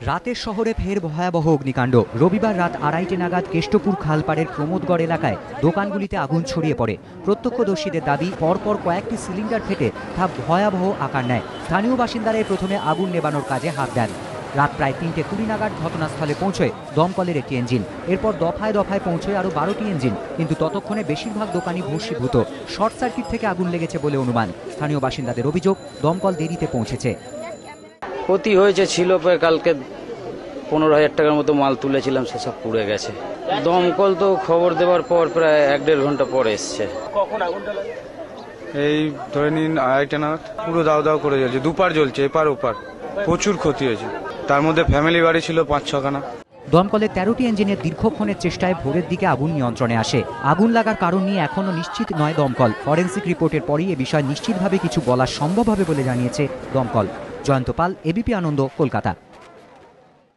রাতের শহরে ফের ভয়াবহ অগ্নিকাণ্ড। রবিবার রাত 2:30 নাগাদ কেষ্টপুর খালপাড়ের প্রমোদগড় এলাকায় দোকানগুলিতে আগুন ছড়িয়ে পড়ে। প্রত্যক্ষদর্শীদের দাবি, পরপর কয়েকটি সিলিন্ডার ফেটে তা ভয়াবহ আকার নেয়। স্থানীয় বাসিন্দারাই প্রথমে আগুন নেবানোর কাজে হাত দেন। রাত প্রায় 3:20 নাগাদ ঘটনাস্থলে পৌঁছয় দমকলের একটি ইঞ্জিন। এরপর দফায় দফায় পৌঁছয় আরও 12টি ইঞ্জিন, কিন্তু ততক্ষণে বেশিরভাগ দোকানই ভস্মীভূত। শর্ট সার্কিট থেকে আগুন লেগেছে বলে অনুমান। স্থানীয় বাসিন্দাদের অভিযোগ, দমকল দেরিতে পৌঁছেছে। ক্ষতি হয়েছে ছিল প্রায় কালকে 15,000 টাকার মতো মাল তুলেছিলাম, সেসব পুড়ে গেছে। দমকল তো খবর দেওয়ার পর প্রায় 1-1.5 ঘন্টা পরে এসছে। কখন আগুনটা লাগে? এই ধরে নিন 2:30 নাগাদ। পুরো দাও দাও করে জ্বলছে, দুপার জ্বলছে, এপার ওপার, প্রচুর ক্ষতি হয়েছে। তার মধ্যে ফ্যামিলি বাড়ি ছিল 5-6 খানা। দমকলের 13টি ইঞ্জিনের দীর্ঘক্ষণের চেষ্টায় ভোরের দিকে আগুন নিয়ন্ত্রণে আসে। আগুন লাগার কারণ নিয়ে এখনও নিশ্চিত নয় দমকল। ফরেন্সিক রিপোর্টের পরই এ বিষয়ে নিশ্চিতভাবে কিছু বলা সম্ভব হবে বলে জানিয়েছে দমকল। জয়ন্ত পাল, এবিপি আনন্দ, কলকাতা।